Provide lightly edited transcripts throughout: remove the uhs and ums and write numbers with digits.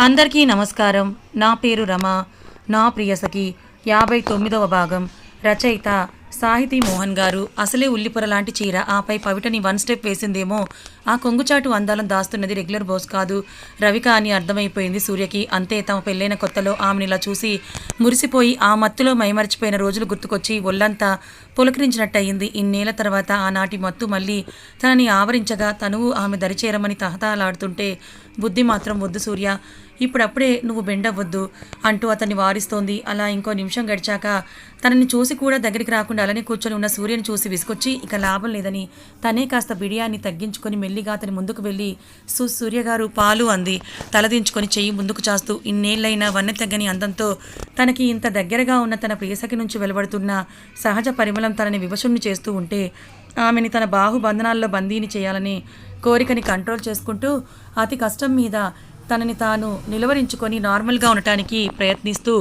అందరికీ నమస్కారం. నా పేరు రమ. నా ప్రియసఖి 59వ భాగం. రచయిత సాహితీ మోహన్ గారు. అసలే ఉల్లిపొర లాంటి చీర, ఆపై పవిటని 1 స్టెప్ వేసిందేమో. ఆ కొంగుచాటు అందాలను దాస్తున్నది రెగ్యులర్ బోస్ కాదు, రవిక అని అర్థమైపోయింది సూర్యకి. అంతే, తమ పెళ్ళైన కొత్తలో ఆమెనిలా చూసి మురిసిపోయి ఆ మత్తులో మైమరిచిపోయిన రోజులు గుర్తుకొచ్చి ఒళ్ళంతా పులకరించినట్టయింది. ఇన్నేళ్ల తర్వాత ఆనాటి మత్తు మళ్ళీ తనని ఆవరించగా తనువు ఆమె దరిచేరమని తహతహలాడుతుంటే బుద్ధి మాత్రం వద్దు సూర్య, ఇప్పుడప్పుడే నువ్వు బెండవ్వద్దు అంటూ అతన్ని వారిస్తోంది. అలా ఇంకో నిమిషం గడిచాక తనని చూసి కూడా దగ్గరికి రాకుండా అలానే కూర్చొని ఉన్న సూర్యని చూసి విసుకొచ్చి ఇక లాభం లేదని తనే కాస్త బిడియాన్ని తగ్గించుకొని మెల్లిగా అతని ముందుకు వెళ్ళి సూర్యగారు పాలు అంది. తలదించుకొని చెయ్యి ముందుకు చాస్తూ. ఇన్నేళ్లైనా వన్నె తగ్గని అందంతో తనకి ఇంత దగ్గరగా ఉన్న తన ప్రియసఖి నుంచి వెలువడుతున్న సహజ పరిమళం తనని వివశుణ్ణి చేస్తూ ఉంటే ఆమెని తన బాహుబంధనాల్లో బందీని చేయాలని కోరికని కంట్రోల్ చేసుకుంటూ అతి కష్టం మీద తనని తాను నిలువరించుకొని నార్మల్గా ఉండటానికి ప్రయత్నిస్తూ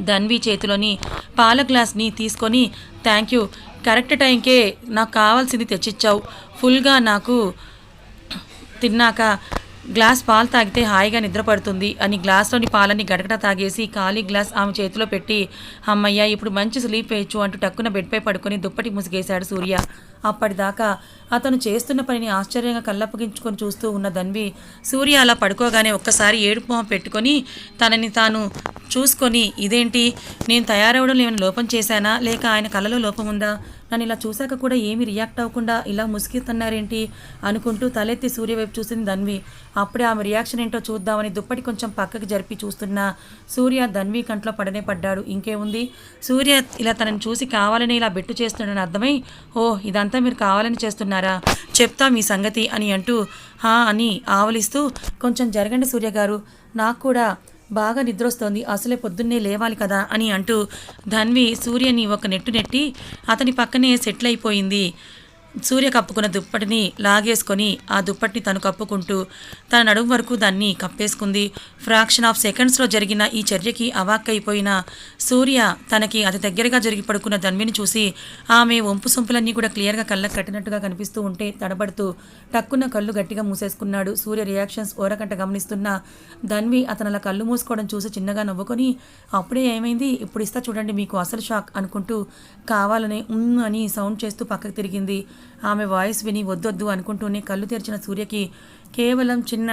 ధన్వి చేతిలోని పాల గ్లాస్ని తీసుకొని, థ్యాంక్ యూ, కరెక్ట్ టైంకే నాకు కావాల్సింది తెచ్చిచ్చావు. ఫుల్గా నాకు తిన్నాక గ్లాస్ పాలు తాగితే హాయిగా నిద్రపడుతుంది అని గ్లాస్లోని పాలని గడగడ తాగేసి ఖాళీ గ్లాస్ ఆమె చేతిలో పెట్టి, అమ్మయ్య ఇప్పుడు మంచి స్లీప్ వేయచ్చు అంటూ టక్కున బెడ్పై పడుకొని దుప్పటి ముసిగేశాడు సూర్య. అప్పటిదాకా అతను చేస్తున్న పనిని ఆశ్చర్యంగా కళ్ళప్పగించుకొని చూస్తూ ఉన్న ధన్వి సూర్య అలా పడుకోగానే ఒక్కసారి ఏడుపు మొహం పెట్టుకొని తనని తాను చూసుకొని, ఇదేంటి, నేను తయారవడం ఏమైనా లోపం చేశానా, లేక ఆయన కళ్ళలో లోపం ఉందా, నన్ను ఇలా చూశాక కూడా ఏమీ రియాక్ట్ అవ్వకుండా ఇలా ముసుగుతున్నారేంటి అనుకుంటూ తలెత్తి సూర్య వైపు చూసింది ధన్వి. అప్పుడే ఆమె రియాక్షన్ ఏంటో చూద్దామని దుప్పటి కొంచెం పక్కకి జరిపి చూస్తున్న సూర్య ధన్వి కంట్లో పడనే పడ్డాడు. ఇంకేముంది, సూర్య ఇలా తనని చూసి కావాలని ఇలా బెట్టు చేస్తున్నాడని అర్థమై, ఓ ఇదంతా మీరు కావాలని చేస్తున్నారా, చెప్తా మీ సంగతి అని అంటూ హా అని ఆవలిస్తూ, కొంచెం జరగండి సూర్య గారు, నాకు కూడా బాగా నిద్రొస్తోంది, అసలే పొద్దున్నే లేవాలి కదా అని అంటూ ధన్వి సూర్యని ఒక నెట్టు నెట్టి అతని పక్కనే సెటిల్ అయిపోయింది. సూర్య కప్పుకున్న దుప్పటిని లాగేసుకొని ఆ దుప్పటిని తను కప్పుకుంటూ తన నడుము వరకు దాన్ని కప్పేసుకుంది. ఫ్రాక్షన్ ఆఫ్ సెకండ్స్లో జరిగిన ఈ చర్యకి అవాక్కైపోయిన సూర్య తనకి అతి దగ్గరగా జరిగి పడుకున్న ధన్విని చూసి ఆమె వంపు సొంపులన్నీ కూడా క్లియర్గా కళ్ళకు కట్టినట్టుగా కనిపిస్తూ ఉంటే తడబడుతూ టక్కున్న కళ్ళు గట్టిగా మూసేసుకున్నాడు. సూర్య రియాక్షన్స్ ఓరకంట గమనిస్తున్న ధన్వి అతను అలా కళ్ళు మూసుకోవడం చూసి చిన్నగా నవ్వుకొని, అప్పుడే ఏమైంది, ఇప్పుడు ఇస్తా చూడండి మీకు అసలు షాక్ అనుకుంటూ కావాలనే అని సౌండ్ చేస్తూ పక్కకు తిరిగింది. ఆమె వాయిస్ విని వద్దొద్దు అనుకుంటూనే కళ్ళు తెరిచిన సూర్యకి కేవలం చిన్న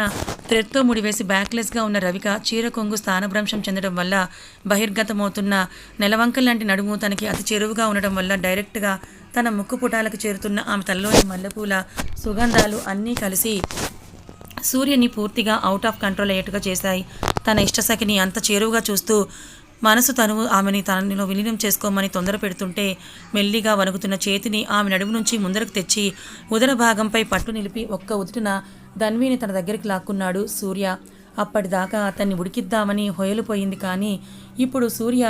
థ్రెడ్తో ముడివేసి బ్యాక్లెస్గా ఉన్న రవిక చీర కొంగు స్థానభ్రంశం చెందడం వల్ల బహిర్గతమవుతున్న నెలవంకల్ లాంటి నడుము తనకి అతి చెరువుగా ఉండడం వల్ల డైరెక్ట్గా తన ముక్కు పుటాలకు చేరుతున్న ఆమె తలలోని మల్లెపూల సుగంధాలు అన్నీ కలిసి సూర్యని పూర్తిగా అవుట్ ఆఫ్ కంట్రోల్ అయ్యేట్టుగా చేశాయి. తన ఇష్టసఖిని అంత చేరువుగా చూస్తూ మనసు తనువు ఆమెని తనలో విలీనం చేసుకోమని తొందర పెడుతుంటే మెల్లిగా వణుకుతున్న చేతిని ఆమె నడుము నుంచి ముందరకు తెచ్చి ఉదర భాగంపై పట్టు నిలిపి ఒక్క ఉదుటిన ధన్విని తన దగ్గరికి లాక్కున్నాడు సూర్య. అప్పటిదాకా అతన్ని ఉడికిద్దామని హొయలుపోయింది, కానీ ఇప్పుడు సూర్య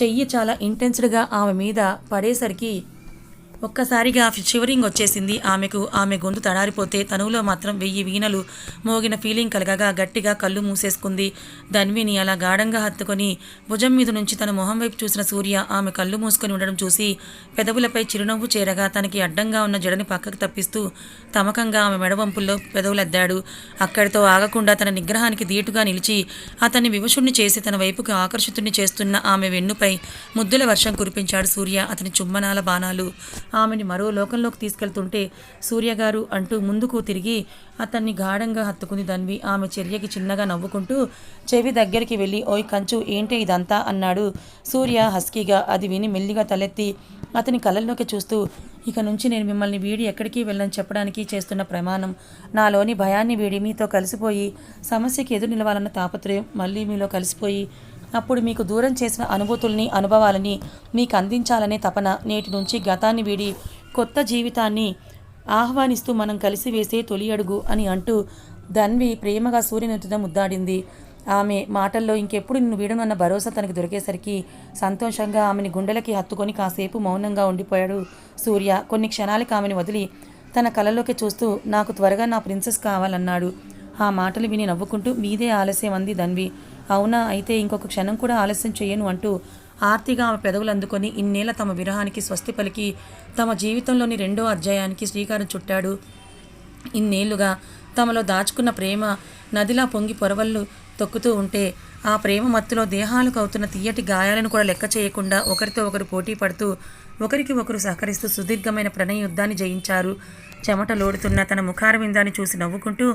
చెయ్యి చాలా ఇంటెన్స్డ్గా ఆమె మీద పడేసరికి ఒక్కసారిగా షివరింగ్ వచ్చేసింది ఆమెకు. ఆమె గొంతు తడారిపోతే తనువులో మాత్రం 1000 వీణలు మోగిన ఫీలింగ్ కలగగా గట్టిగా కళ్ళు మూసేసుకుంది. ధన్విని అలా గాఢంగా హత్తుకొని భుజం మీద నుంచి తన మొహం వైపు చూసిన సూర్య ఆమె కళ్ళు మూసుకొని ఉండడం చూసి పెదవులపై చిరునవ్వు చేరగా తనకి అడ్డంగా ఉన్న జడని పక్కకు తప్పిస్తూ తమకంగా ఆమె మెడవంపుల్లో పెదవులెద్దాడు. అక్కడితో ఆగకుండా తన నిగ్రహానికి దీటుగా నిలిచి అతన్ని వివశుణ్ణి చేసి తన వైపుకి ఆకర్షితుణ్ణి చేస్తున్న ఆమె వెన్నుపై ముద్దుల వర్షం కురిపించాడు సూర్య. అతని చుమ్మనాల బాణాలు ఆమెని మరో లోకంలోకి తీసుకెళ్తుంటే సూర్యగారు అంటూ ముందుకు తిరిగి అతన్ని గాఢంగా హత్తుకుంది ధన్వి. ఆమె చర్యకి చిన్నగా నవ్వుకుంటూ చెవి దగ్గరికి వెళ్ళి, ఓయ్ కంచు, ఏంటి ఇదంతా అన్నాడు సూర్య హస్కీగా. అది విని మెల్లిగా తలెత్తి అతని కళ్ళల్లోకి చూస్తూ, ఇక నుంచి నేను మిమ్మల్ని వీడి ఎక్కడికి వెళ్ళని చెప్పడానికి చేస్తున్న ప్రమాణం, నాలోని భయాన్ని వీడి మీతో కలిసిపోయి సమస్యకి ఎదురు నిలవాలన్న తాపత్రయం మళ్ళీ మీలో కలిసిపోయి అప్పుడు మీకు దూరం చేసిన అనుభూతుల్ని అనుభవాలని మీకు అందించాలనే తపన, నేటి నుంచి గతాన్ని వీడి కొత్త జీవితాన్ని ఆహ్వానిస్తూ మనం కలిసి వేసే తొలి అడుగు అని అంటూ ధన్వి ప్రేమగా సూర్యనుతిన ముద్దాడింది. ఆమె మాటల్లో ఇంకెప్పుడు నిన్ను వీడనన్న భరోసా తనకి దొరికేసరికి సంతోషంగా ఆమెని గుండెలకి హత్తుకొని కాసేపు మౌనంగా ఉండిపోయాడు సూర్య. కొన్ని క్షణాలకి ఆమెను వదిలి తన కళ్ళలోకి చూస్తూ, నాకు త్వరగా నా ప్రిన్సెస్ కావాలన్నాడు. ఆ మాటలు విని నవ్వుకుంటూ, మీదే ఆలస్యం అంది ధన్వి. అవునా, అయితే ఇంకొక క్షణం కూడా ఆలస్యం చేయను అంటూ ఆర్తిగా ఆమె పెదవులు అందుకొని ఇన్నేళ్ల తమ విరహానికి స్వస్తి పలికి తమ జీవితంలోని 2వ అధ్యాయానికి శ్రీకారం చుట్టాడు. ఇన్నేళ్లుగా తమలో దాచుకున్న ప్రేమ నదిలా పొంగి పొరవళ్ళు తొక్కుతూ ఉంటే ఆ ప్రేమ మత్తులో దేహాలకు అవుతున్న తీయటి గాయాలను కూడా లెక్క చేయకుండా ఒకరితో ఒకరు పోటీ పడుతూ ఒకరికి ఒకరు సహకరిస్తూ సుదీర్ఘమైన ప్రణయ యుద్ధాన్ని జయించారు. చెమటలోడుతున్న తన ముఖారవిందాన్ని చూసి నవ్వుకుంటూ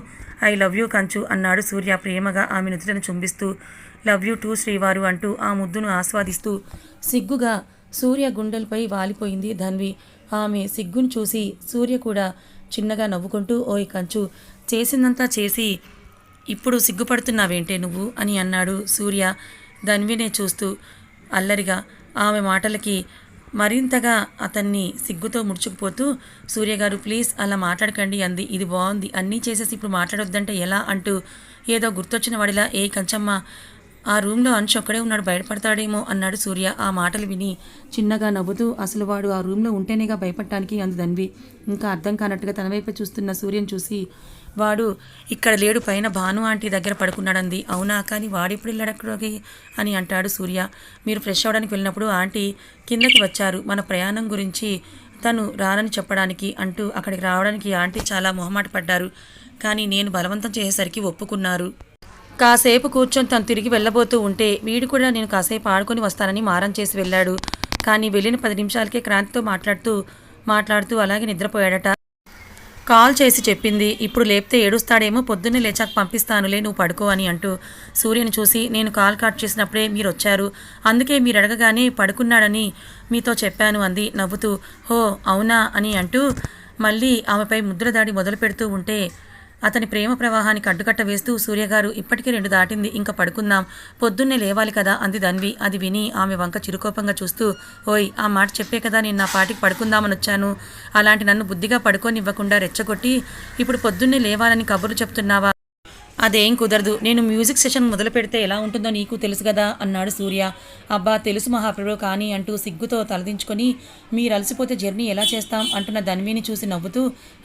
ఐ లవ్ యూ కంచు అన్నాడు సూర్య ప్రేమగా ఆమె నుదుటను చుంబిస్తూ. లవ్ యూ టూ శ్రీవారు అంటూ ఆ ముద్దును ఆస్వాదిస్తూ. సిగ్గుగా సూర్య గుండెలపై వాలిపోయింది ధన్వి. ఆమె సిగ్గును చూసి సూర్య కూడా చిన్నగా నవ్వుకుంటూ ఓయ్ కంచు, చేసిందంతా చేసి ఇప్పుడు సిగ్గుపడుతున్నావేంటే నువ్వు అని అన్నాడు సూర్య ధన్వినే చూస్తూ అల్లరిగా. ఆమె మాటలకి మరింతగా అతన్ని సిగ్గుతో ముడుచుకుపోతూ సూర్యగారు ప్లీజ్ అలా మాట్లాడకండి అంది. ఇది బాగుంది, అన్నీ చేసేసి ఇప్పుడు మాట్లాడొద్దంటే ఎలా అంటూ ఏదో గుర్తొచ్చిన వాడిలా ఏ కంచమ్మ ఆ రూమ్లో అంశు ఒక్కడే ఉన్నాడు, బయటపడతాడేమో అన్నాడు సూర్య. ఆ మాటలు విని చిన్నగా నవ్వుతూ అసలు వాడు ఆ రూమ్లో ఉంటేనేగా భయపడటానికి అంది ధన్వి. ఇంకా అర్థం కానట్టుగా తన వైపే చూస్తున్న సూర్యను చూసి వాడు ఇక్కడ లేడు, పైన భాను ఆంటీ దగ్గర పడుకున్నాడంది. అవునా, కానీ వాడిప్పుడు వెళ్ళడక్కడికి అని అంటాడు సూర్య. మీరు ఫ్రెష్ అవ్వడానికి వెళ్ళినప్పుడు ఆంటీ కిందకి వచ్చారు మన ప్రయాణం గురించి తను రానని చెప్పడానికి అంటూ అక్కడికి రావడానికి ఆంటీ చాలా మొహమాట పడ్డారు. కానీ నేను బలవంతం చేసేసరికి ఒప్పుకున్నారు. కాసేపు కూర్చొని తను తిరిగి వెళ్ళబోతూ ఉంటే వీడు కూడా నేను కాసేపు ఆడుకొని వస్తానని మారం చేసి వెళ్ళాడు. కానీ వెళ్ళిన 10 నిమిషాలకే క్రాంతితో మాట్లాడుతూ అలాగే నిద్రపోయాడట. కాల్ చేసి చెప్పింది ఇప్పుడు లేపితే ఏడుస్తాడేమో, పొద్దున్నే లేచాక పంపిస్తానులే నువ్వు పడుకో అని అంటూ. సూర్యని చూసి నేను కాల్ కట్ చేసినప్పుడే మీరు వచ్చారు, అందుకే మీరు అడగగానే పడుకున్నాడని మీతో చెప్పాను అంది నవ్వుతూ. హో అవునా అని అంటూ మళ్ళీ ఆమెపై ముద్ర దాడి మొదలు పెడుతూ ఉంటే అతని ప్రేమ ప్రవాహానికి అడ్డుకట్ట వేస్తూ సూర్యగారు ఇప్పటికే 2 దాటింది, ఇంకా పడుకుందాం, పొద్దున్నే లేవాలి కదా అంది ధన్వి. అది విని ఆమె వంక చిరుకోపంగా చూస్తూ ఓయ్ ఆ మాట చెప్పే కదా నేను నా పాటికి పడుకుందామని వచ్చాను, అలాంటి నన్ను బుద్ధిగా పడుకోనివ్వకుండా రెచ్చగొట్టి ఇప్పుడు పొద్దున్నే లేవాలని కబుర్లు చెప్తున్నావా? అదేం కుదరదు, నేను మ్యూజిక్ సెషన్ మొదలు పెడితే ఎలా ఉంటుందో నీకు తెలుసు కదా అన్నాడు సూర్య. అబ్బా తెలుసు మహాప్రభు కానీ అంటూ సిగ్గుతో తలదించుకొని మీరు అలసిపోతే జర్నీ ఎలా చేస్తాం అంటున్న ధన్విని చూసి నవ్వుతూ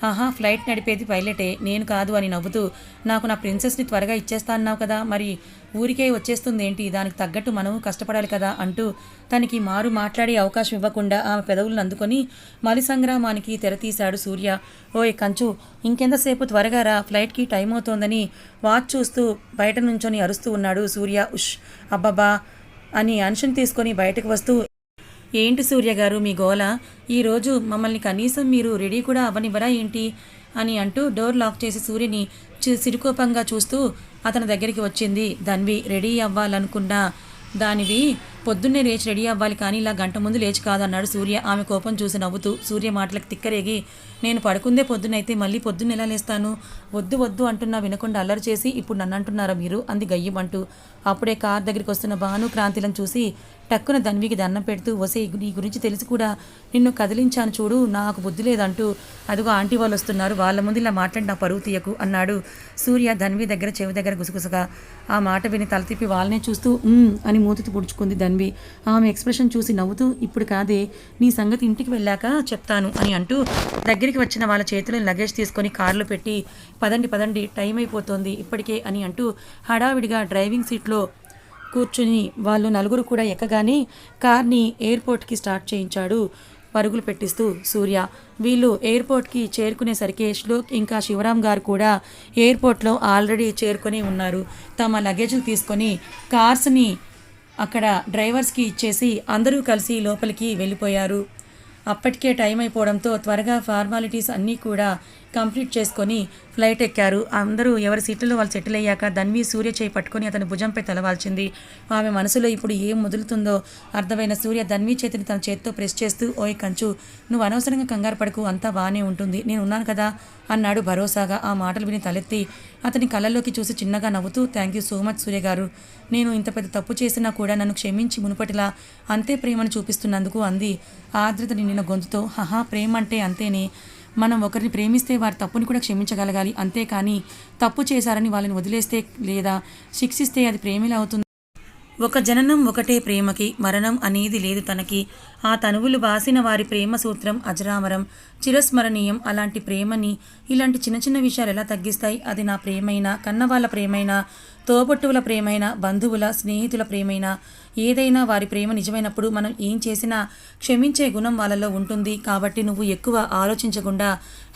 ఆహా ఫ్లైట్ నడిపేది పైలటే నేను కాదు అని నవ్వుతూ నాకు నా ప్రిన్సెస్ని త్వరగా ఇచ్చేస్తా అన్నావు కదా, మరి ఊరికే వచ్చేస్తుంది ఏంటి, దానికి తగ్గట్టు మనము కష్టపడాలి కదా అంటూ తనకి మారు మాట్లాడే అవకాశం ఇవ్వకుండా ఆమె పెదవులను అందుకొని మలి సంగ్రామానికి తెరతీశాడు సూర్య. ఓయ్ కంచు ఇంకెంతసేపు త్వరగా రా, ఫ్లైట్కి టైం అవుతోందని వాచ్ చూస్తూ బయట నుంచొని అరుస్తూ ఉన్నాడు సూర్య. ఉష్ అబ్బబ్బా అని అంశం తీసుకొని బయటకు వస్తూ ఏంటి సూర్య గారు మీ గోల, ఈరోజు మమ్మల్ని కనీసం మీరు రెడీ కూడా అవ్వనివ్వరా ఏంటి అని అంటూ డోర్ లాక్ చేసి సూర్యని సిరికోపంగా చూస్తూ అతని దగ్గరికి వచ్చింది ధన్వి. రెడీ అవ్వాలనుకున్నా దానివి పొద్దున్నే లేచి రెడీ అవ్వాలి కానీ ఇలా గంట ముందు లేచి కాదన్నాడు సూర్య. ఆమె కోపం చూసి నవ్వుతూ సూర్య మాటలకు తిక్కరేగి నేను పడుకుందే పొద్దునైతే మళ్ళీ పొద్దున్న ఎలా లేస్తాను, వద్దు వద్దు అంటున్నా వినకుండా అల్లరి చేసి ఇప్పుడు నన్ను అంటున్నారా మీరు అంది గయ్యమంటూ. అప్పుడే కార్ దగ్గరికి వస్తున్న భాను క్రాంతిలను చూసి టక్కున ధన్వికి దండం పెడుతూ వసే నీ గురించి తెలిసి కూడా నిన్ను కదిలించాను చూడు, నాకు బుద్ధి లేదంటూ అదిగో ఆంటీ వాళ్ళు వస్తున్నారు, వాళ్ళ ముందు ఇలా మాట్లాడి నా పరువు తీయకు అన్నాడు సూర్య ధన్వి దగ్గర చెవి దగ్గర గుసగుసగా. ఆ మాట విని తల తిప్పి వాళ్ళనే చూస్తూ అని మూతికి పుడుచుకుంది ధన్వి. ఆమె ఎక్స్ప్రెషన్ చూసి నవ్వుతూ ఇప్పుడు కాదే నీ సంగతి ఇంటికి వెళ్ళాక చెప్తాను అని అంటూ దగ్గరికి వచ్చిన వాళ్ళ చేతిలో లగేజ్ తీసుకొని కారులో పెట్టి పదండి పదండి టైం అయిపోతుంది ఇప్పటికే అని అంటూ హడావిడిగా డ్రైవింగ్ సీట్లో కూర్చుని వాళ్ళు నలుగురు కూడా ఎక్కగానే కార్ని ఎయిర్పోర్ట్కి స్టార్ట్ చేయించాడు పరుగులు పెట్టిస్తూ సూర్య. వీళ్ళు ఎయిర్పోర్ట్కి చేరుకునేసరికి శ్లోక్ ఇంకా శివరాం గారు కూడా ఎయిర్పోర్ట్లో ఆల్రెడీ చేరుకొని ఉన్నారు. తమ లగేజ్లు తీసుకొని కార్స్ని అక్కడ డ్రైవర్స్కి ఇచ్చేసి అందరూ కలిసి లోపలికి వెళ్ళిపోయారు. అప్పటికే టైం అయిపోవడంతో త్వరగా ఫార్మాలిటీస్ అన్నీ కూడా కంప్లీట్ చేసుకొని ఫ్లైట్ ఎక్కారు. అందరూ ఎవరి సీట్లలో వాళ్ళు సెటిల్ అయ్యాక ధన్వి సూర్య చేయి పట్టుకొని అతని భుజంపై తలవాల్చింది. ఆమె మనసులో ఇప్పుడు ఏం మొదలుతుందో అర్థమైన సూర్య ధన్వి చేతిని తన చేతితో ప్రెస్ చేస్తూ ఓయ్ కంచు నువ్వు అనవసరంగా కంగారు పడకు, అంతా బాగానే ఉంటుంది, నేను ఉన్నాను కదా అన్నాడు భరోసాగా. ఆ మాటలు విని తలెత్తి అతని కళ్ళల్లోకి చూసి చిన్నగా నవ్వుతూ థ్యాంక్ యూ సో మచ్ సూర్య గారు, నేను ఇంత పెద్ద తప్పు చేసినా కూడా నన్ను క్షమించి మునుపటిలా అంతే ప్రేమను చూపిస్తున్నందుకు అంది ఆర్ద్రత నిండిన గొంతుతో. హహా ప్రేమ అంటే అంతేనే, మనం ఒకరిని ప్రేమిస్తే వారి తప్పుని కూడా క్షమించగలగాలి, అంతేకాని తప్పు చేశారని వాళ్ళని వదిలేస్తే లేదా శిక్షిస్తే అది ప్రేమలా అవుతుంది. ఒక జననం ఒకటే ప్రేమకి, మరణం అనేది లేదు తనకి. ఆ తనువులు బాసిన వారి ప్రేమ సూత్రం అజరామరం, చిరస్మరణీయం. అలాంటి ప్రేమని ఇలాంటి చిన్న చిన్న విషయాలు ఎలా తగ్గిస్తాయి? అది నా ప్రేమైనా, కన్నవాళ్ళ ప్రేమైనా, తోబట్టువుల ప్రేమైనా, బంధువుల స్నేహితుల ప్రేమైనా, ఏదైనా వారి ప్రేమ నిజమైనప్పుడు మనం ఏం చేసినా క్షమించే గుణం వాళ్ళలో ఉంటుంది. కాబట్టి నువ్వు ఎక్కువ ఆలోచించకుండా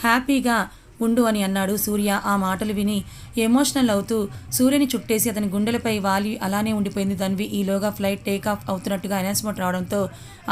హ్యాపీగా ఉండు అని అన్నాడు సూర్య. ఆ మాటలు విని ఎమోషనల్ అవుతూ సూర్యని చుట్టేసి అతని గుండెలపై వాలి అలానే ఉండిపోయింది ధన్వి. ఈలోగా ఫ్లైట్ టేక్ ఆఫ్ అవుతున్నట్టుగా అనౌన్స్మెంట్ రావడంతో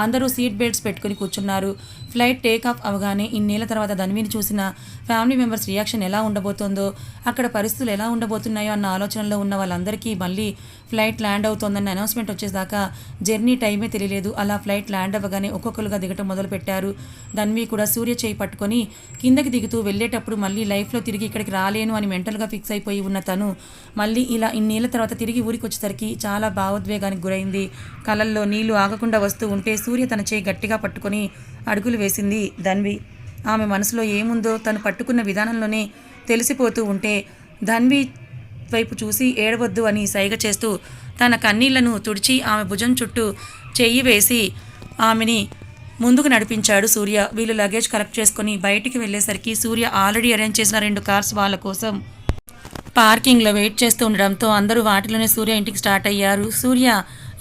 అందరూ సీట్ బెల్ట్స్ పెట్టుకుని కూర్చున్నారు. ఫ్లైట్ టేక్ ఆఫ్ అవగానే ఇన్నేళ్ల తర్వాత ధన్విని చూసిన ఫ్యామిలీ మెంబర్స్ రియాక్షన్ ఎలా ఉండబోతోందో, అక్కడ పరిస్థితులు ఎలా ఉండబోతున్నాయో అన్న ఆలోచనలో ఉన్న వాళ్ళందరికీ మళ్ళీ ఫ్లైట్ ల్యాండ్ అవుతోందన్న అనౌన్స్మెంట్ వచ్చేదాకా జర్నీ టైమే తెలియలేదు. అలా ఫ్లైట్ ల్యాండ్ అవ్వగానే ఒక్కొక్కరుగా దిగటం మొదలుపెట్టారు. ధన్వి కూడా సూర్య చేయి పట్టుకొని కిందకి దిగుతూ వెళ్ళేటప్పుడు మళ్ళీ లైఫ్లో తిరిగి ఇక్కడికి రాలేను అని మెంటల్గా ఫిక్స్ అయిపోయి ఉన్న తను మళ్ళీ ఇలా ఇన్నేళ్ల తర్వాత తిరిగి ఊరికి వచ్చేసరికి చాలా భావోద్వేగానికి గురైంది. కళ్ళల్లో నీళ్లు ఆగకుండా వస్తూ ఉంటే సూర్య తన చేయి గట్టిగా పట్టుకొని అడుగులు వేసింది ధన్వి. ఆమె మనసులో ఏముందో తను పట్టుకున్న విధానంలోనే తెలిసిపోతూ ఉంటే ధన్వి వైపు చూసి ఏడవద్దు అని సైగ చేస్తూ తన కన్నీళ్లను తుడిచి ఆమె భుజం చుట్టూ చెయ్యి వేసి ఆమెని ముందుకు నడిపించాడు సూర్య. వీళ్ళు లగేజ్ కలెక్ట్ చేసుకొని బయటికి వెళ్ళేసరికి సూర్య ఆల్రెడీ అరేంజ్ చేసిన 2 కార్స్ వాళ్ళ కోసం పార్కింగ్లో వెయిట్ చేస్తూ ఉండడంతో అందరూ వాటిలోనే సూర్య ఇంటికి స్టార్ట్ అయ్యారు. సూర్య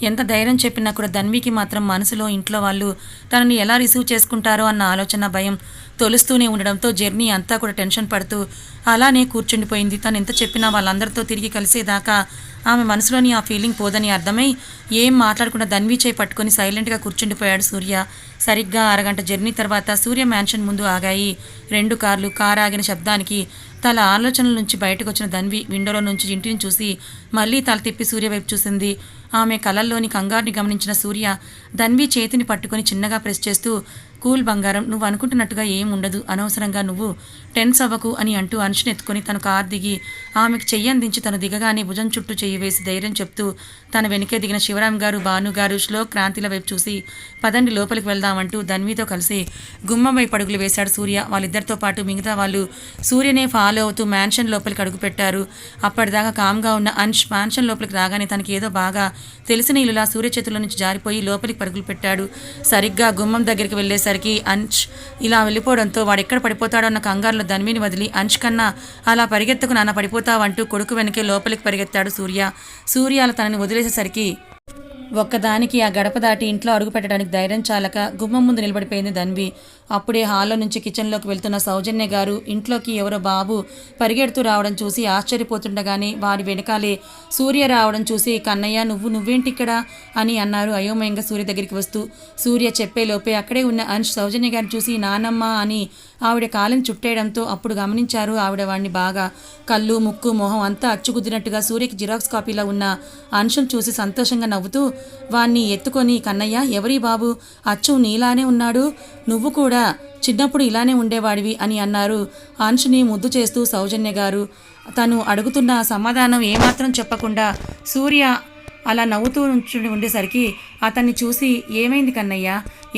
ఎంత ధైర్యం చెప్పినా కూడా ధన్వికి మాత్రం మనసులో ఇంట్లో వాళ్ళు తనని ఎలా రిసీవ్ చేసుకుంటారో అన్న ఆలోచన భయం తొలుస్తూనే ఉండడంతో జర్నీ అంతా కూడా టెన్షన్ పడుతూ అలానే కూర్చుండిపోయింది. తను ఎంత చెప్పినా వాళ్ళందరితో తిరిగి కలిసేదాకా ఆమె మనసులోని ఆ ఫీలింగ్ పోదని అర్థమై ఏం మాట్లాడకుండా ధన్వి చేయి పట్టుకొని సైలెంట్గా కూర్చుండిపోయాడు సూర్య. సరిగ్గా అరగంట జర్నీ తర్వాత సూర్య మ్యాన్షన్ ముందు ఆగాయి 2 కార్లు. కారు ఆగిన శబ్దానికి తన ఆలోచనల నుంచి బయటకు వచ్చిన ధన్వి విండోలో నుంచి ఇంటిని చూసి మళ్ళీ తల తిప్పి సూర్య వైపు చూసింది. ఆమె కళ్ళల్లోని కంగారుని గమనించిన సూర్య ధన్వి చేతిని పట్టుకొని చిన్నగా ప్రెస్ చేస్తూ కూల్ బంగారం, నువ్వు అనుకుంటున్నట్టుగా ఏం ఉండదు, అనవసరంగా నువ్వు టెన్స్ అవ్వకు అని అంటూ అనుషుని ఎత్తుకొని తను కారు దిగి ఆమెకు చెయ్యి అందించి తను దిగగానే భుజం చుట్టూ చెయ్యి వేసి ధైర్యం చెప్తూ తన వెనుకే దిగిన శివరాం గారు, భాను గారు శ్లోక్ క్రాంతిల వైపు చూసి పదండి లోపలికి వెళ్దామంటూ ధన్వితో కలిసి గుమ్మంపై పడుగులు వేశాడు సూర్య. వాళ్ళిద్దరితో పాటు మిగతా వాళ్ళు సూర్యనే ఫాలో అవుతూ మ్యాన్షన్ లోపలికి అడుగుపెట్టారు. అప్పటిదాకా కామ్గా ఉన్న అంష్ మ్యాన్షన్ లోపలికి రాగానే తనకి ఏదో బాగా తెలిసిన ఇల్లులా సూర్య చేతుల్లో నుంచి జారిపోయి లోపలికి పరుగులు పెట్టాడు. సరిగ్గా గుమ్మం దగ్గరికి వెళ్ళేసరికి అంష్ ఇలా వెళ్ళిపోవడంతో వాడెక్కడ పడిపోతాడో అన్న కంగారులో ధన్విని వదిలి అంష్ కన్నా అలా పరిగెత్తుకు నాన్న పడిపోతావంటూ కొడుకు వెనకే లోపలికి పరిగెత్తాడు సూర్య. సూర్య అలా తనని వదిలేసేసరికి ఒక్కదానికి ఆ గడప దాటి ఇంట్లో అడుగు పెట్టడానికి ధైర్యం చాలక గుమ్మం ముందు నిలబడిపోయింది ధన్వి. అప్పుడే హాల్లో నుంచి కిచెన్లోకి వెళ్తున్న సౌజన్య గారు ఇంట్లోకి ఎవరో బాబు పరిగెడుతూ రావడం చూసి ఆశ్చర్యపోతుండగానే వారి వెనకాలే సూర్య రావడం చూసి కన్నయ్య నువ్వేంటి ఇక్కడ అని అన్నారు అయోమయంగా సూర్య దగ్గరికి వస్తూ. సూర్య చెప్పేలోపే అక్కడే ఉన్న అంష్ సౌజన్య గారిని చూసి నానమ్మ అని ఆవిడ కాలిని చుట్టేయడంతో అప్పుడు గమనించారు ఆవిడ వాడిని బాగా. కళ్ళు ముక్కు మొహం అంతా అచ్చుకుద్దినట్టుగా సూర్యకి జిరాక్స్ కాపీలో ఉన్న అంశం చూసి సంతోషంగా నవ్వుతూ వాణ్ణి ఎత్తుకొని కన్నయ్య ఎవరి బాబు, అచ్చు నీలానే ఉన్నాడు, నువ్వు కూడా చిన్నప్పుడు ఇలానే ఉండేవాడివి అని అన్నారు అంశుని ముద్దు చేస్తూ సౌజన్య గారు. తను అడుగుతున్న సమాధానం ఏమాత్రం చెప్పకుండా సూర్య అలా నవ్వుతూ ఉండేసరికి అతన్ని చూసి ఏమైంది కన్నయ్య,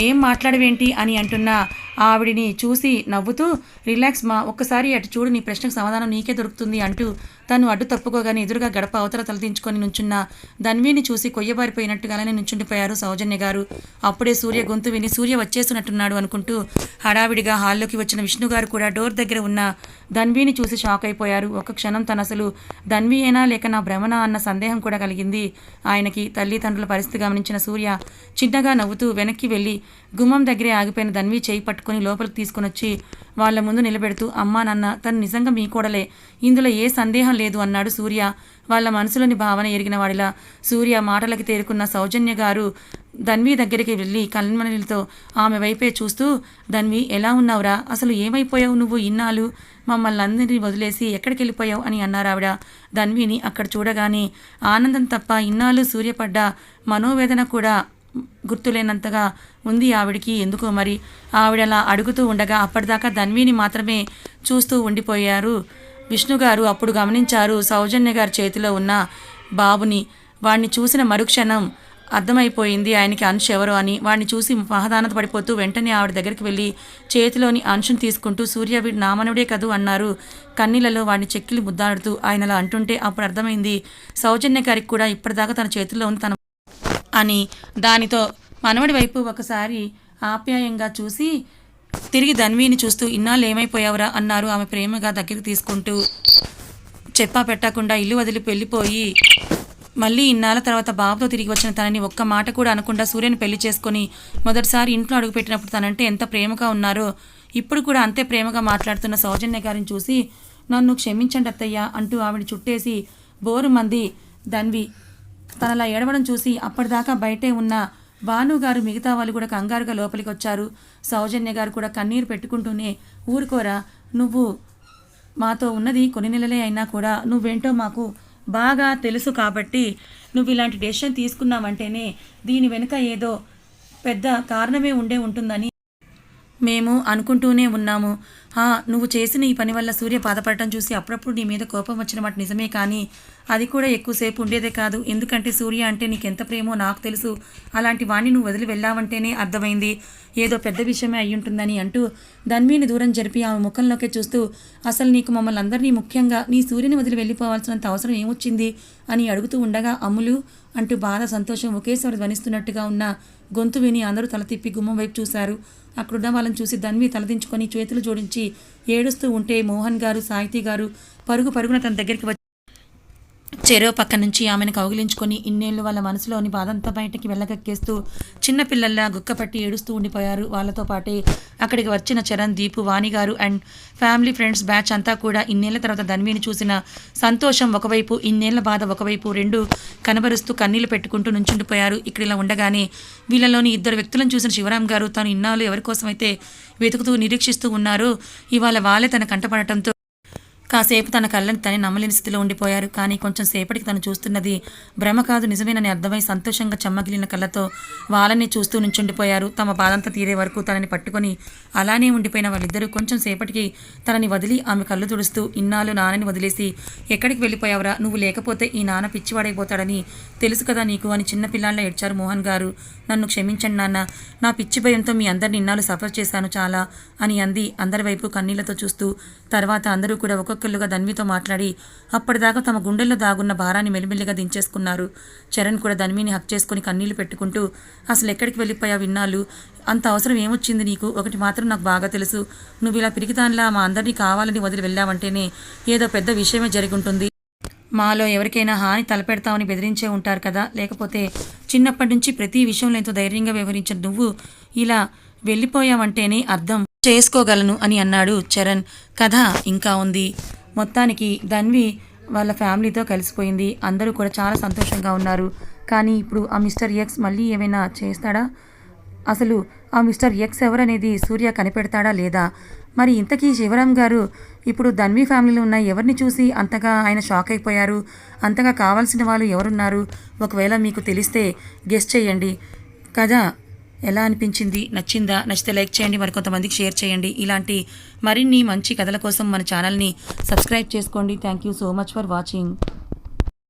ఏం మాట్లాడవేంటి అని అంటున్న ఆవిడిని చూసి నవ్వుతూ రిలాక్స్ మా, ఒక్కసారి అటు చూడు, నీ ప్రశ్నకు సమాధానం నీకే దొరుకుతుంది అంటూ తను అడ్డు తప్పుకోగానే ఎదురుగా గడప అవతల తలదించుకొని నుంచున్న ధన్విని చూసి కొయ్యబారిపోయినట్టుగానే నుంచుండిపోయారు సౌజన్య గారు. అప్పుడే సూర్య గొంతు విని సూర్య వచ్చేస్తున్నట్టున్నాడు అనుకుంటూ హడావిడిగా హాల్లోకి వచ్చిన విష్ణు గారు కూడా డోర్ దగ్గర ఉన్న ధన్విని చూసి షాక్ అయిపోయారు. ఒక క్షణం తను అసలు ధన్వి అయినా లేక నా భ్రమణ అన్న సందేహం కూడా కలిగింది ఆయనకి. తల్లిదండ్రుల పరిస్థితి గమనించిన సూర్య చిన్నగా నవ్వుతూ వెనక్కి వెళ్ళి గుమ్మం దగ్గరే ఆగిపోయిన ధన్వి చేయి పట్టుకొని లోపలికి తీసుకుని వచ్చి వాళ్ళ ముందు నిలబెడుతూ అమ్మా నాన్న తను నిజంగా మీ కోడలే, ఇందులో ఏ సందేహం లేదు అన్నాడు సూర్య వాళ్ళ మనసులోని భావన ఎరిగిన వాడిలా. సూర్య మాటలకి తేరుకున్న సౌజన్య గారు ధన్వి దగ్గరికి వెళ్ళి కళ్ళమణిలతో ఆమె వైపే చూస్తూ ధన్వి ఎలా ఉన్నావురా, అసలు ఏమైపోయావు నువ్వు, ఇన్నాళ్ళు మమ్మల్ని అందరినీ వదిలేసి ఎక్కడికి వెళ్ళిపోయావు అని అన్నారు ఆవిడ. ధన్విని అక్కడ చూడగానే ఆనందం తప్ప ఇన్నాళ్ళు సూర్యపడ్డ మనోవేదన కూడా గుర్తులేనంతగా ఉంది ఆవిడికి. ఎందుకో మరి ఆవిడలా అడుగుతూ ఉండగా అప్పటిదాకా ధన్విని మాత్రమే చూస్తూ ఉండిపోయారు విష్ణుగారు. అప్పుడు గమనించారు సౌజన్య గారి చేతిలో ఉన్న బాబుని. వాడిని చూసిన మరుక్షణం అర్థమైపోయింది ఆయనకి అంశ్ ఎవరో అని. వాడిని చూసి మహదానంద పడిపోతూ వెంటనే ఆవిడ దగ్గరికి వెళ్ళి చేతిలోని అంశుని తీసుకుంటూ సూర్య వీడు నామనుడే కదూ అన్నారు కన్నీళ్లలో వాడిని చెక్కిలి ముద్దాడుతూ. ఆయన అలా అంటుంటే అప్పుడు అర్థమైంది సౌజన్య గారికి కూడా ఇప్పటిదాకా తన చేతిలో ఉంది తన అని. దానితో మనవడి వైపు ఒకసారి ఆప్యాయంగా చూసి తిరిగి ధన్విని చూస్తూ ఇన్నాళ్ళు ఏమైపోయావురా అన్నారు ఆమె ప్రేమగా దగ్గరికి తీసుకుంటూ. చెప్పా పెట్టకుండా ఇల్లు వదిలి వెళ్ళిపోయి మళ్ళీ ఇన్నాళ్ళ తర్వాత బాబుతో తిరిగి వచ్చిన తనని ఒక్క మాట కూడా అనకుండా సూర్యని పెళ్లి చేసుకొని మొదటిసారి ఇంట్లో అడుగుపెట్టినప్పుడు తనంటే ఎంత ప్రేమగా ఉన్నారో ఇప్పుడు కూడా అంతే ప్రేమగా మాట్లాడుతున్న సౌజన్య గారిని చూసి నన్ను క్షమించండి అత్తయ్య అంటూ ఆవిడ చుట్టేసి బోరు మంది ధన్వి తనలా ఏడవడం చూసి అప్పటిదాకా బయటే ఉన్న భానుగారు మిగతా వాళ్ళు కూడా కంగారుగా లోపలికి వచ్చారు. సౌజన్య గారు కూడా కన్నీరు పెట్టుకుంటూనే ఊరుకోరా, నువ్వు మాతో ఉన్నది కొన్ని నెలలే అయినా కూడా నువ్వేంటో మాకు బాగా తెలుసు కాబట్టి నువ్వు ఇలాంటి డెసిషన్ తీసుకున్నావంటేనే దీని వెనుక ఏదో పెద్ద కారణమే ఉంటుందని మేము అనుకుంటూనే ఉన్నాము. నువ్వు చేసిన ఈ పని వల్ల సూర్య బాధపడటం చూసి అప్పుడప్పుడు నీ మీద కోపం వచ్చిన మాట నిజమే, కానీ అది కూడా ఎక్కువసేపు ఉండేదే కాదు. ఎందుకంటే సూర్య అంటే నీకెంత ప్రేమో నాకు తెలుసు. అలాంటి వాణ్ణి నువ్వు వదిలి వెళ్ళావంటేనే అర్థమైంది ఏదో పెద్ద విషయమే అయ్యుంటుందని అంటూ ధన్వీని దూరం జరిపి ఆమె ముఖంలోకే చూస్తూ అసలు నీకు మమ్మల్ని అందరినీ ముఖ్యంగా నీ సూర్యుని వదిలి వెళ్ళిపోవాల్సినంత అవసరం ఏమొచ్చింది అని అడుగుతూ ఉండగా అమ్ములు అంటూ బాధ సంతోషం ఒకేసారి ధ్వనిస్తున్నట్టుగా ఉన్న గొంతు విని అందరూ తల తిప్పి గుమ్మం వైపు చూశారు. అక్కడున్న వాళ్ళని చూసి ధన్వి తలదించుకొని చేతులు జోడించి ఏడుస్తూ ఉంటే మోహన్ గారు సాహితీ గారు పరుగున తన దగ్గరికి వచ్చి చెరో పక్క నుంచి ఆమెను కౌగిలించుకొని ఇన్నేళ్ళు వాళ్ళ మనసులోని బాధంతా బయటకి వెళ్ళగక్కేస్తూ చిన్నపిల్లల్లా గుక్కపట్టి ఏడుస్తూ ఉండిపోయారు. వాళ్ళతో పాటే అక్కడికి వచ్చిన చరణ్, దీపు, వాణి గారు అండ్ ఫ్యామిలీ ఫ్రెండ్స్ బ్యాచ్ అంతా కూడా ఇన్నేళ్ల తర్వాత ధన్విని చూసిన సంతోషం ఒకవైపు, ఇన్నేళ్ల బాధ ఒకవైపు రెండు కనబరుస్తూ కన్నీళ్లు పెట్టుకుంటూ నుంచుండిపోయారు. ఇక్కడ ఇలా ఉండగానే వీళ్ళలోని ఇద్దరు వ్యక్తులను చూసిన శివరాం గారు తాను ఇన్నాళ్ళు ఎవరి కోసమైతే వెతుకుతూ నిరీక్షిస్తూ ఉన్నారో ఇవాళ వాళ్ళే తన కంటపడటంతో కాసేపు తన కళ్ళని తనే నమ్మలేని స్థితిలో ఉండిపోయారు. కానీ కొంచెం సేపటికి తను చూస్తున్నది భ్రమ కాదు నిజమేనని అర్థమై సంతోషంగా చెమ్మగిలిన కళ్ళతో వాళ్ళని చూస్తూ నుంచుండిపోయారు. తమ బాధంతా తీరే వరకు తనని పట్టుకొని అలానే ఉండిపోయిన వాళ్ళిద్దరూ కొంచెం సేపటికి తనని వదిలి ఆమె కళ్ళు తుడుస్తూ ఇన్నాళ్ళు నాన్నని వదిలేసి ఎక్కడికి వెళ్ళిపోయావురా, నువ్వు లేకపోతే ఈ నాన్న పిచ్చివాడైపోతాడని తెలుసు కదా నీకు అని చిన్నపిల్లాళ్ళ ఏడ్చారు మోహన్ గారు. నన్ను క్షమించండి నాన్న, నా పిచ్చి భయంతో మీ అందరిని ఇన్నాళ్ళు సఫర్ చేశాను చాలా అని అంది అందరి వైపు కన్నీళ్లతో చూస్తూ. తర్వాత అందరూ కూడా ఒక్కొక్కరుగా ధన్వితో మాట్లాడి అప్పటిదాకా తమ గుండెల్లో దాగున్న భారాన్ని మెల్లిమెల్లిగా దించేసుకున్నారు. చరణ్ కూడా ధన్విని హక్ చేసుకుని కన్నీళ్లు పెట్టుకుంటూ అసలు ఎక్కడికి వెళ్ళిపోయావు ఇన్నాళ్ళు, అంత అవసరం ఏమొచ్చింది నీకు, ఒకటి మాత్రం నాకు బాగా తెలుసు, నువ్వు ఇలా పిరికిదానిలా మా అందరినీ కావాలని వదిలి వెళ్ళావంటేనే ఏదో పెద్ద విషయమే జరుగుంటుంది. మాలో ఎవరికైనా హాని తలపెడతామని బెదిరించే ఉంటారు కదా, లేకపోతే చిన్నప్పటి నుంచి ప్రతి విషయంలో ఎంతో ధైర్యంగా వ్యవహరించిన నువ్వు ఇలా వెళ్ళిపోయావంటేనే అర్థం చేసుకోగలను అని అన్నాడు చరణ్. కథ ఇంకా ఉంది. మొత్తానికి ధన్వి వాళ్ళ ఫ్యామిలీతో కలిసిపోయింది. అందరూ కూడా చాలా సంతోషంగా ఉన్నారు. కానీ ఇప్పుడు ఆ మిస్టర్ ఎక్స్ మళ్ళీ ఏమైనా చేస్తాడా, అసలు ఆ మిస్టర్ ఎక్స్ ఎవరనేది సూర్య కనిపెడతాడా లేదా, మరి ఇంతకీ శివరాం గారు ఇప్పుడు ధన్వి ఫ్యామిలీలో ఉన్న ఎవరిని చూసి అంతగా ఆయన షాక్ అయిపోయారు, అంతగా కావాల్సిన వాళ్ళు ఎవరున్నారు, ఒకవేళ మీకు తెలిస్తే గెస్ చేయండి. కథ ఎలా అనిపించింది, నచ్చిందా? నచ్చితే లైక్ చేయండి, మరికొంతమందికి షేర్ చేయండి. ఇలాంటి మరిన్ని మంచి కథల కోసం మన ఛానల్ని సబ్స్క్రైబ్ చేసుకోండి. Thank you so much for watching.